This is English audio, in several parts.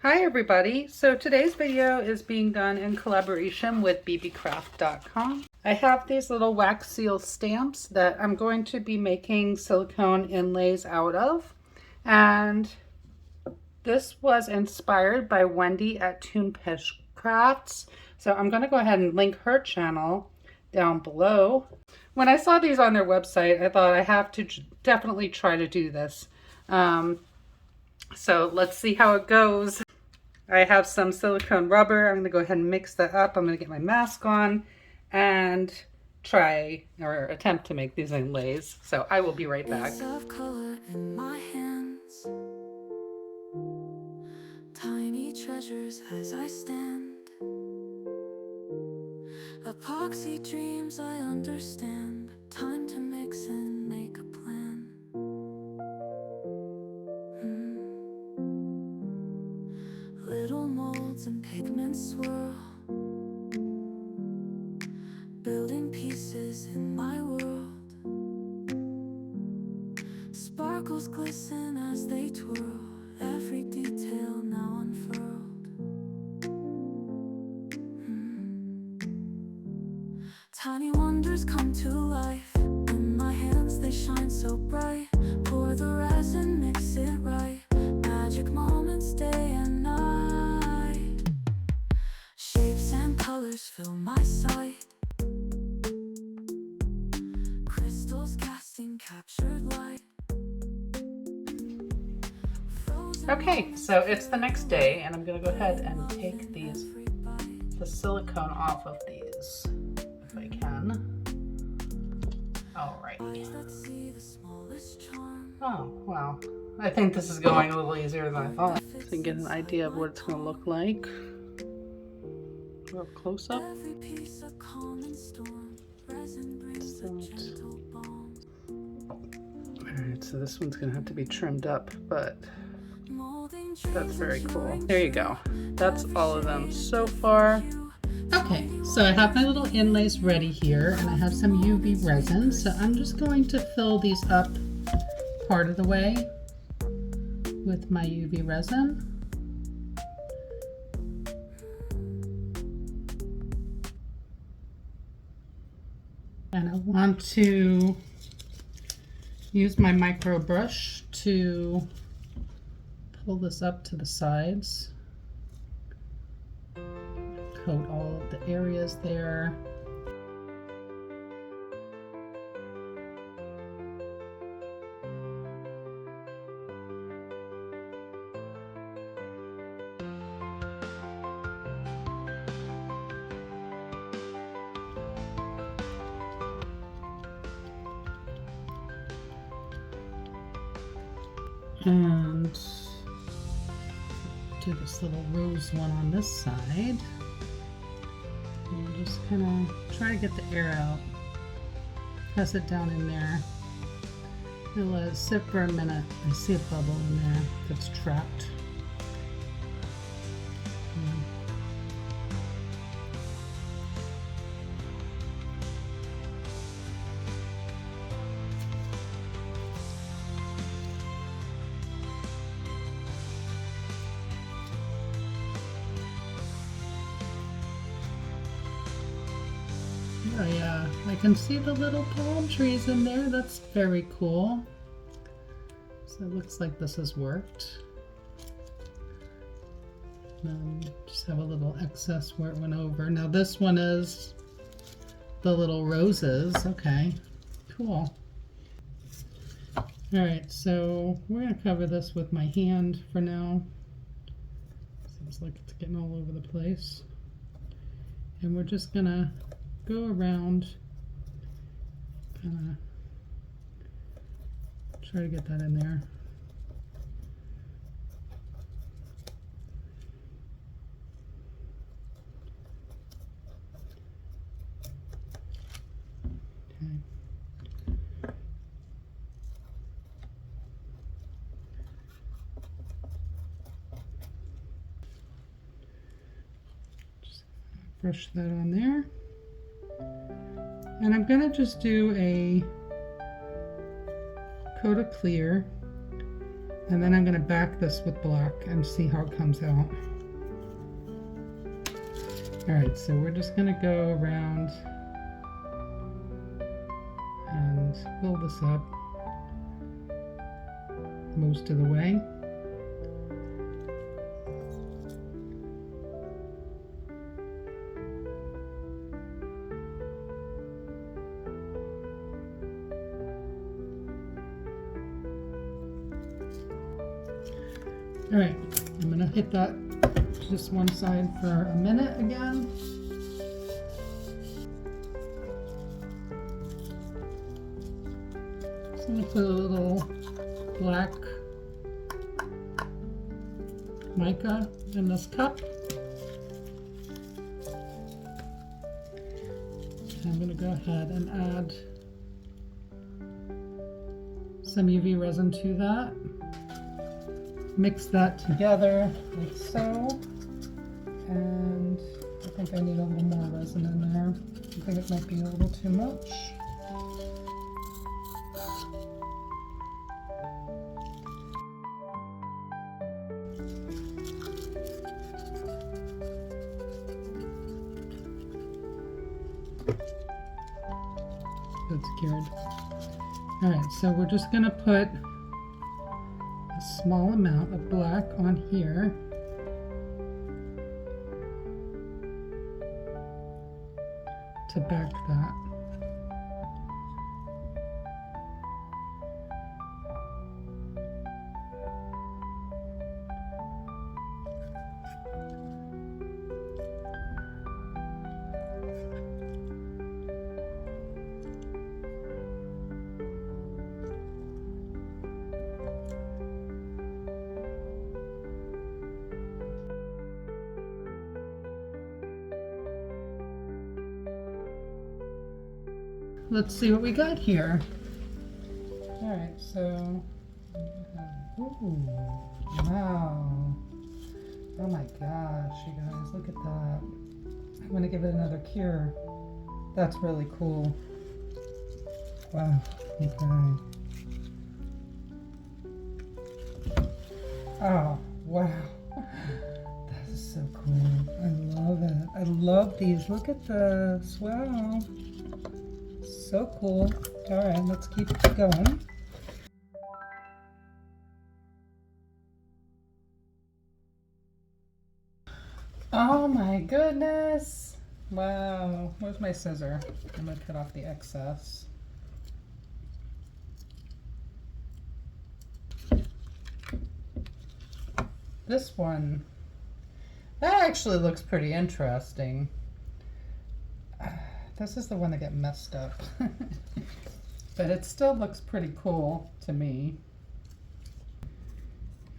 Hi everybody! So today's video is being done in collaboration with Beebeecraft.com. I have these little wax seal stamps that I'm going to be making silicone inlays out of. And this was inspired by Wendy at Toonfish Crafts. So I'm going to go ahead and link her channel down below. When I saw these on their website, I thought I have to definitely try to do this. So let's see how it goes. I have some silicone rubber. I'm going to go ahead and mix that up. I'm going to get my mask on and try or attempt to make these inlays. So I will be right back. Of color in my hands, tiny treasures as I stand, epoxy dreams I understand, time to mix and make a plan. Little molds and pigments swirl, building pieces in my world. Sparkles glisten as they twirl, every detail now unfurled. Tiny wonders come to life, in my hands they shine so bright. Pour the resin, mix it right, magic moments day and night. Shapes and colors fill my sight, crystals casting captured light. Okay, so it's the next day and I'm going to go ahead and take the silicone off of these if I can. Alrighty. Oh, wow. I think this is going a little easier than I thought. So you can get an idea of what it's going to look like. Real close up. Alright, so this one's going to have to be trimmed up, but that's very cool. There you go. That's all of them so far. Okay, so I have my little inlays ready here, and I have some UV resin, so I'm just going to fill these up part of the way with my UV resin. And I want to use my micro brush to pull this up to the sides. Coat all of the areas there. And do this little rose one on this side. And just kind of try to get the air out. Press it down in there. And let it sit for a minute. I see a bubble in there that's trapped. Oh yeah, I can see the little palm trees in there. That's very cool. So it looks like this has worked. Just have a little excess where it went over. Now this one is the little roses. Okay, cool. All right, so we're gonna cover this with my hand for now. Seems like it's getting all over the place. And we're just gonna go around, kind of try to get that in there. Okay. Just brush that on there. And I'm going to just do a coat of clear And then I'm going to back this with black and see how it comes out. Alright, so we're just going to go around and fill this up most of the way. Alright, I'm going to hit that just one side for a minute again. Just going to put a little black mica in this cup. I'm going to go ahead and add some UV resin to that. Mix that together like so, and I think I need a little more resin in there. I think it might be a little too much. That's cured. Alright, so we're just going to put a small amount of black on here. To back that. Let's see what we got here. Alright, so, ooh, wow. Oh my gosh, you guys, look at that. I'm gonna give it another cure. That's really cool. Wow, you guys. Oh, wow. That is so cool. I love it. I love these. Look at this. Wow. So cool. All right, let's keep going. Oh my goodness. Wow. Where's my scissor? I'm going to cut off the excess. This one, that actually looks pretty interesting. This is the one that got messed up. But it still looks pretty cool to me.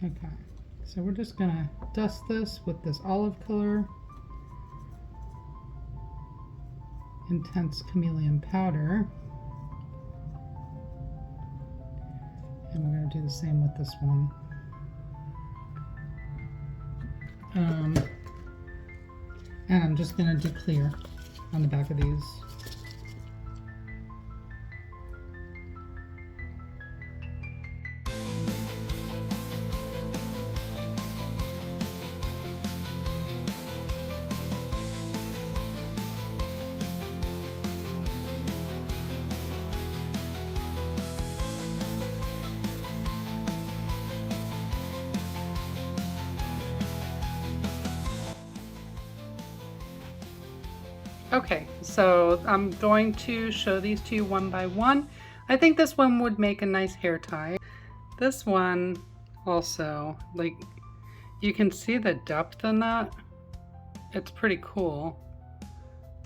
Okay, so we're just gonna dust this with this olive color intense chameleon powder. And we're gonna do the same with this one. And I'm just gonna do clear on the back of these. Okay, so I'm going to show these to you one by one. I think this one would make a nice hair tie. This one also, like, you can see the depth in that. It's pretty cool,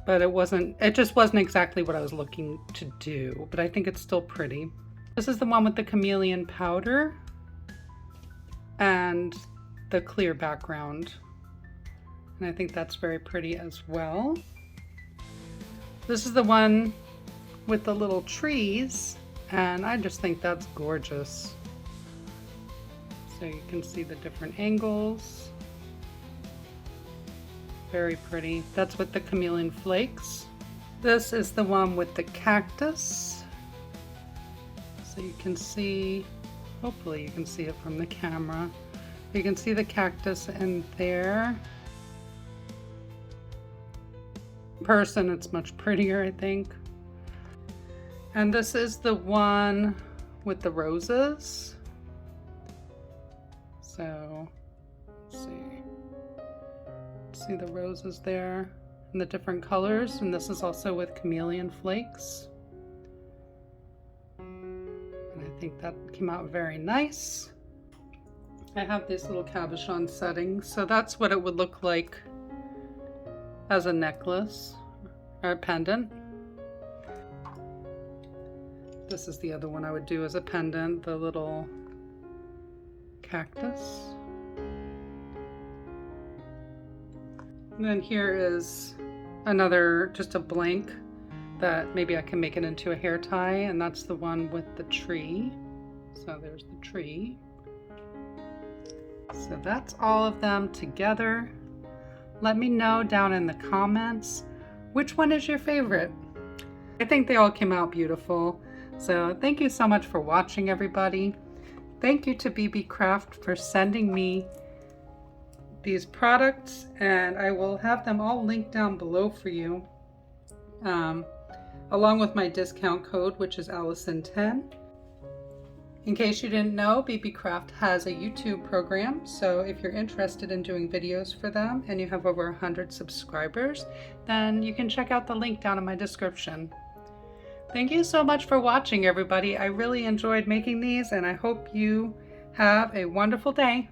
but it just wasn't exactly what I was looking to do, but I think it's still pretty. This is the one with the chameleon powder and the clear background. And I think that's very pretty as well. This is the one with the little trees, and I just think that's gorgeous. So you can see the different angles. Very pretty. That's with the chameleon flakes. This is the one with the cactus. So you can see Hopefully you can see it from the camera. You can see the cactus in there. In person, it's much prettier, I think. And this is the one with the roses. So, let's see the roses there in the different colors, and this is also with chameleon flakes. And I think that came out very nice. I have these little cabochon settings, so that's what it would look like as a necklace or a pendant. This is the other one I would do as a pendant, the little cactus. And then here is another, just a blank that maybe I can make it into a hair tie, and that's the one with the tree. So there's the tree. So that's all of them together. Let me know down in the comments which one is your favorite. I think they all came out beautiful. So thank you so much for watching, everybody. Thank you to Beebeecraft for sending me these products, and I will have them all linked down below for you, along with my discount code, which is Allison10. In case you didn't know, Beebeecraft has a YouTube program, so if you're interested in doing videos for them and you have over 100 subscribers, then you can check out the link down in my description. Thank you so much for watching, everybody. I really enjoyed making these, and I hope you have a wonderful day.